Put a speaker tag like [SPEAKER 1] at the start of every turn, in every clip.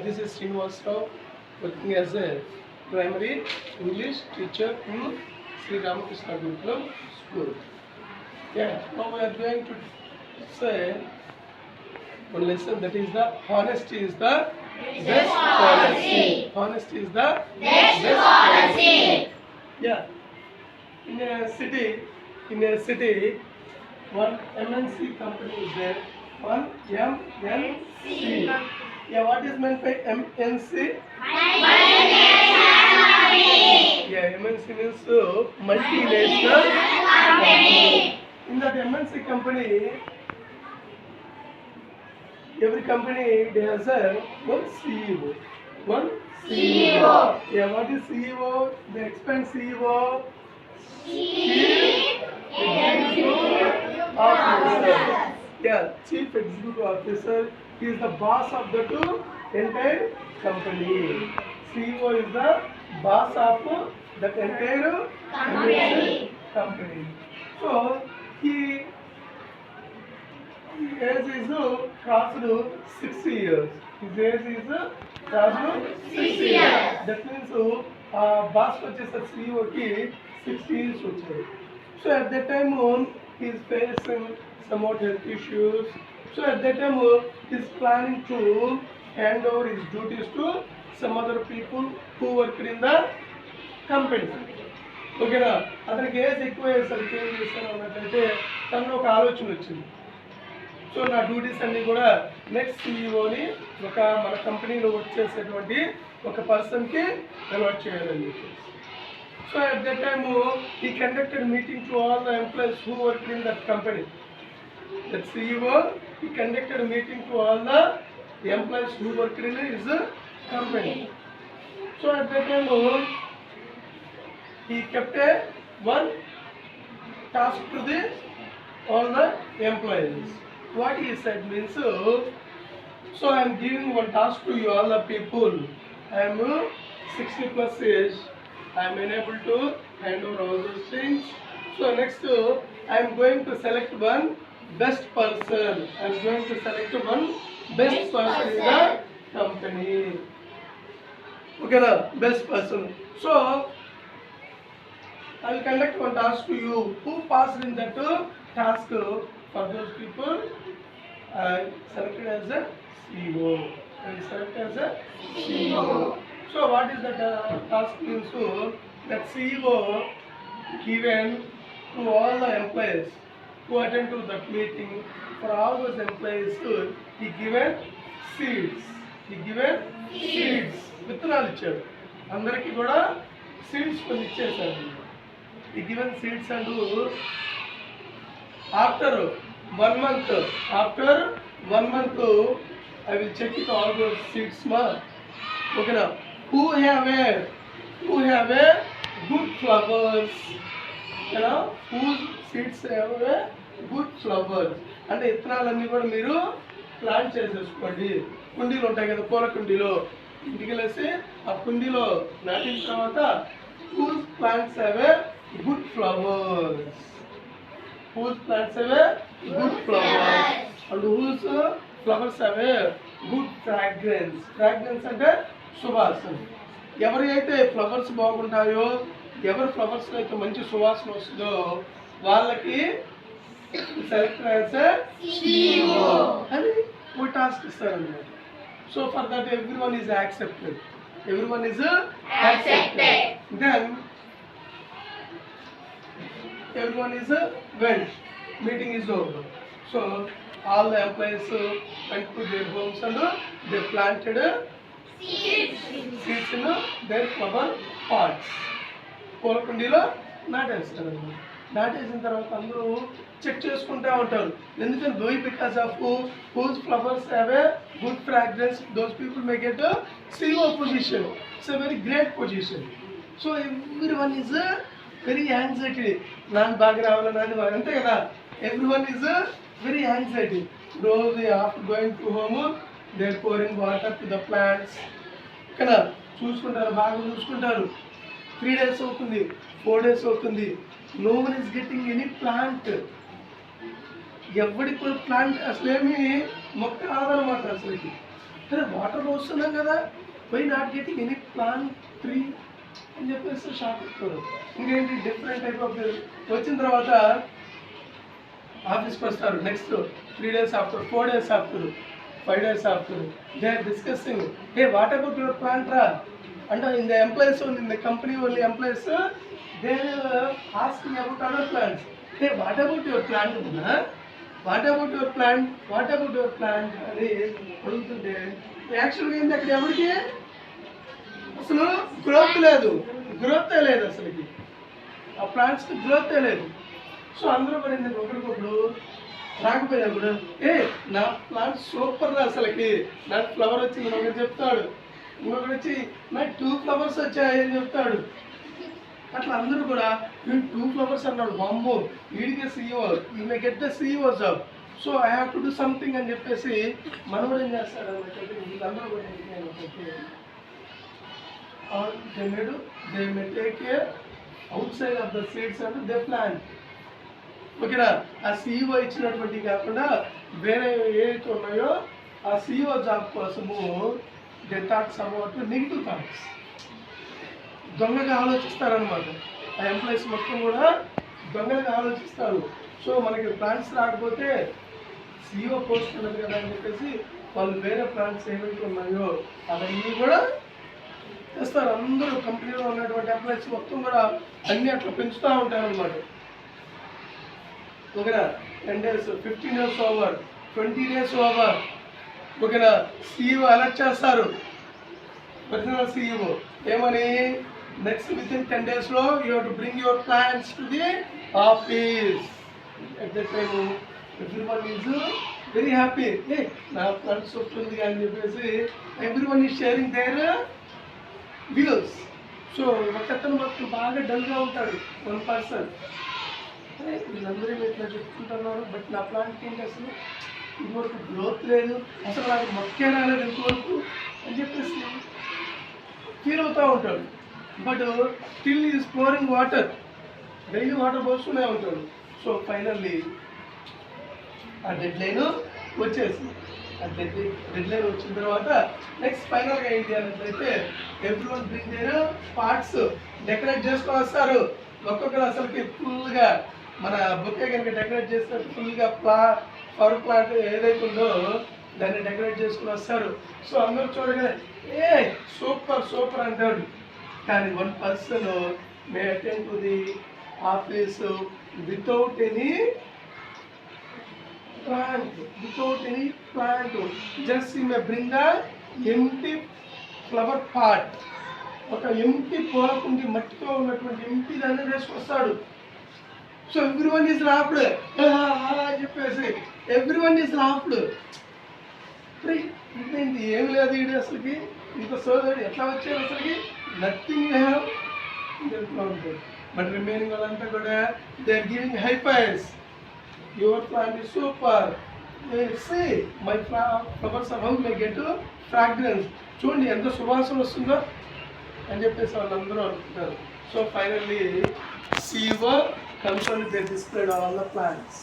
[SPEAKER 1] this is Srinivas Rao, working as a primary English teacher in Sri Ramakrishna Gurukulam School. Yeah, now we are going to say one lesson, that is the honesty is the best policy. Honesty is the best policy. Yeah, in a city, one MNC company is there. One MNC. Yeah, what is meant by MNC? Yeah, MNC means multinational company. In that MNC company, every company they has one CEO. One CEO. Yeah, what is CEO? They expand CEO. Chief Executive Officer. Yeah, Chief Executive Officer. He is the boss of the entire company. CEO is the boss of the entire company. So he his age is crossed 60 years. His age is crossed 60 years. That means boss వచ్చేసరి CEO కి 60 years వచ్చాయి. So at that time he is facing somewhat health issues. So at that time he is planning to hand over his duties to some other people who work in the company. ఓకేనా, అతనికి age ఎక్కువ అయ్యేసరికి ఏం చేస్తాను అన్నట్లయితే తనలో ఒక ఆలోచన వచ్చింది. సో నా డ్యూటీస్ అన్నీ కూడా నెక్స్ట్ సీఈఓని ఒక మన కంపెనీలో వర్క్ చేసేటువంటి ఒక పర్సన్కి అలవాట్ చేయాలని చెప్పేసి. So at that time he conducted meeting to all the employees who work in that company. That CEO he conducted meeting to all the employees who work in his company. So at that time he kept one task to all the employees. What he said means, so I am giving one task to you all the people. I am 60 plus age. I am unable to handle all those things. So next I am going to select one best person. I am going to select one best person in the company. Okay, na best person. So I will conduct one task to you. Who passed in that task? For those people, I selected as a CEO. I will select as a CEO. So what is that task means? That CEO given to all the employees who attend to that meeting. For all those employees, he given seeds. He given seeds. విత్తనాలు ఇచ్చాడు. అందరికీ కూడా seeds కొన్ని ఇచ్చేసాడు. He given seeds and after 1 month, I will check it all those seeds okay now, who have a good flowers, you know, whose seeds have a good flowers. అంటే విత్తనాలన్నీ కూడా మీరు plant చేసేసుకోండి. కుండీలు ఉంటాయి కదా, పూల కుండీలో ఇంటికి వెళ్ళేసి ఆ కుండీలో నాటిన తర్వాత whose plants have a good flowers, whose plants have a good flowers, and whose flowers have a good fragrance. Fragrance అంటే సువాసన. ఎవరి అయితే ఫ్లవర్స్ బాగుంటాయో, ఎవరి ఫ్లవర్స్ అయితే మంచి సువాసన వస్తుందో వాళ్ళకి సెలెక్ట్ యాజ్ CEO అని ఒక టాస్క్ ఇస్తారన్నమాట. So for that everyone is accepted. Everyone is accepted. Then everyone is went. Meeting is over. So all the employees went to their homes and they planted seeds in their flower pots. పూలకుండీలో నాటేస్తారు. నాటేసిన తర్వాత అందరూ check చేసుకుంటూ ఉంటారు. ఎందుకంటే why because of whose flowers have a good fragrance, those people may get CEO position. It's a very great position. So every one is very anxiety. నాన్న బాగా రావాలి, నాన్న బాగా, అంతే కదా. Every one is very anxiety. రోజు after going to home they are pouring water to the plants. కదా చూసుకుంటారు, బాగా చూసుకుంటారు. 3 days అవుతుంది, 4 days అవుతుంది. No one is getting any plant. ఎవరికి కూడా ప్లాంట్ అసలేమి మొక్క రాదనమాట అసలుకి. అరే వాటర్ పోస్తున్నాం కదా, పోయి నాట్ గెటింగ్ ఎనీ ప్లాన్ 3 అని చెప్పేసి షాక్ ఇస్తారు. ఇంకేంటి డిఫరెంట్ టైప్ ఆఫ్ వచ్చిన తర్వాత ఆఫీస్కి వస్తారు. Next 3 days after, 4 days after, 5 days after they are discussing, ఏ వాట్ అబౌట్ యువర్ ప్లాంట్ రా అంటే in the employees in the company only employees they asking about other plants. ఏ వాట్ అబౌట్ యువర్ ప్లాంట్ ఉన్నా, what about your plant, what about your plant అని అడుగుతుంటే యాక్చువల్గా ఏంటి అక్కడ ఎవరికి అసలు గ్రోత్ లేదు, గ్రోతే లేదు అసలుకి, ఆ ప్లాంట్స్కి గ్రోతే లేదు. సో అందరూ పడింది ఒకరికొకరు రాకపోయినా కూడా, ఏ నా ప్లాంట్ సూపర్ అసలుకి, నాకు ఫ్లవర్ వచ్చింది ఒకటి చెప్తాడు, ఇంకొకటి వచ్చి నాకు 2 flowers వచ్చాయి అని చెప్తాడు. అట్లా అందరూ కూడా నేను 2 flowers అన్నాడు, బాంబో వీడికే CEO, ఈ may get the CEO job, so I have to do something అని చెప్పేసి మనోడు ఏం చేస్తాడు అన్నట్టు వీళ్ళందరూ కూడా they may take care out side of the seeds and they planned. ఓకేనా, ఆ CEO ఇచ్చినటువంటి కాకుండా వేరే ఏవైతే ఉన్నాయో ఆ CEO జాబ్ కోసము they thoughts about negative thoughts, దొంగగా ఆలోచిస్తారనమాట. ఆ ఎంప్లాయీస్ మొత్తం కూడా దొంగగా ఆలోచిస్తారు. సో మనకి ప్లాన్స్ రాకపోతే CEO పోస్ట్ ఉన్నది కదా అని చెప్పేసి వాళ్ళు వేరే ప్లాన్స్ ఏవైతే ఉన్నాయో అవన్నీ కూడా చేస్తారు. అందరూ కంపెనీలో ఉన్నటువంటి ఎంప్లాయీస్ మొత్తం కూడా అన్నీ అట్లా పెంచుతూ ఉంటారు అనమాట. ఓకేనా, 10 days, 15 days over, 20 days over. ఓకేనా, CEO అలర్ట్ చేస్తారు, ఒరిజినల్ CEO ఏమని, next within 10 days you have to bring your plans to the office. At that time everyone is very happy, ఏ నా ప్లాన్స్ వస్తుంది అని చెప్పేసి everyone is sharing their views. So ఒకతను మొత్తం బాగా డల్గా ఉంటాడు, 1 person. అరే వీళ్ళందరూ ఇట్లా చెప్పుకుంటున్నారు, బట్ నా ప్లాంట్కి ఏంటి అసలు ఇంతవరకు గ్రోత్ లేదు, అసలు నాకు మొక్కే రాలేదు ఇంతవరకు అని చెప్పేసి ఫీల్ అవుతూ ఉంటాడు. But still is flooring water, daily water పోస్తూనే ఉంటాడు. సో ఫైనల్లీ ఆ డెడ్ లైన్ వచ్చేసింది. ఆ డెడ్ లైన్ వచ్చిన తర్వాత నెక్స్ట్ ఫైనల్గా ఏంటి అన్నట్లయితే everyone bring there parts decorate చేసుకొని వస్తారు. ఒక్కొక్కరు అసలుకి ఫుల్గా మన బొకే కనుక డెకరేట్ చేసినట్టు ఫుల్గా ఫ్లవర్ ప్లాంట్ ఏదైతే ఉందో దాన్ని డెకరేట్ చేసుకుని వస్తారు. సో అందరూ చూడగానే ఏ సూపర్ సూపర్ అంటాడు. కానీ 1 person may attend to the office without any plant, just he may bring a empty flower pot, ఒక ఎంటీ పూలకుండి మట్టితో ఉన్నటువంటి ఎంటీ దాన్ని వేసుకొస్తాడు. సో ఎవ్రీవన్ ఈజ్ లాఫ్డ్ అని చెప్పేసి ఎవ్రీవన్ ఈజ్ లాఫ్డ్. ఇదేంటి ఏమి లేదు ఇది అసలుకి, ఇంత సోదరుడు ఎట్లా వచ్చారు అసలుకి, నథింగ్ హ్యావ్ ఉంటుంది. బట్ రిమైనింగ్ వాళ్ళంతా కూడా they are giving high fives. Your plant is super. See, my flowers are how may get fragrance. చూడండి ఎంత సువాసన వస్తుందో అని చెప్పేసి వాళ్ళందరూ అనుకుంటారు. So finally CEO comes and they displayed all the plants.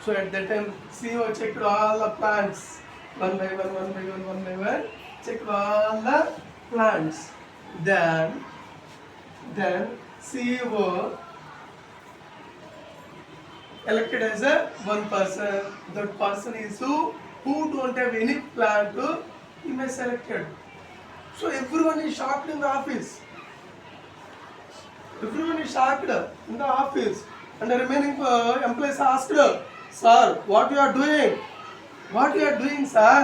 [SPEAKER 1] So at that time CEO checked all the plants one by one, checked all the plants. Then CEO elected as a 1 person. That person is who don't have any plant, he may selected. So everyone is shocked in the office. Everyone is shocked in the office. And the remaining employees asked, sir, what you are doing? What you are doing, sir?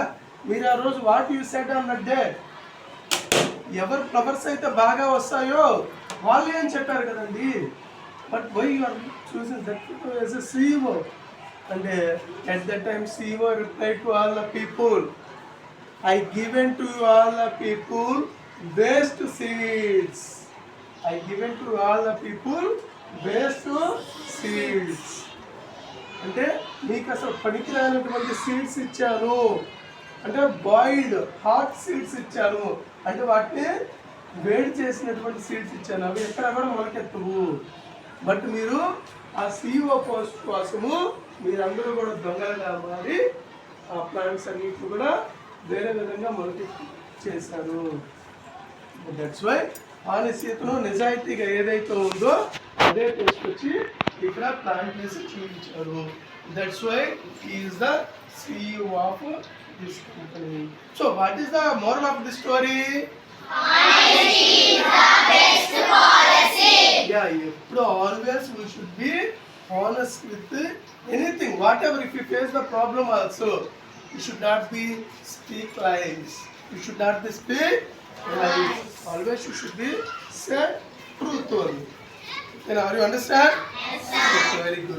[SPEAKER 1] Meera Rose, what you said on that day? ఎవరు flowers అయితే బాగా వస్తాయో వాళ్ళే అని చెప్పారు కదండి. But why you are choosing that as a CEO? And at that time CEO replied to all the people, I given to all the people waste seeds. I given to all the people waste seeds. అంటే మీకు అసలు పనికిరానటువంటి seeds ఇచ్చాను, అంటే boiled hot seeds ఇచ్చాను, అంటే వాటిని వేడి చేసినటువంటి సీడ్స్ ఇచ్చాను, అవి ఎక్కడ కూడా మొలకెత్తవు. బట్ మీరు ఆ CEO పోస్ట్ కోసము మీరందరూ కూడా దొంగలుగా మారి ఆ ప్లాంట్స్ అన్నిటిని కూడా వేరే విధంగా మొదటి చేశారు. దట్స్ వై ఆనెస్టీతో నిజాయితీగా ఏదైతే ఉందో అదే తీసుకొచ్చి ఇక్కడ ప్లాంట్ చేసి చూపించారు. That's why is the CEO of this company. So what is the moral of the story? Yeah, ఎప్పుడు always we should be honest with anything, whatever. If you face the problem also, you should not be speak lies. You should not be speak lies. Always you should be say truth only. Then are you understand? Yes, sir. Very good.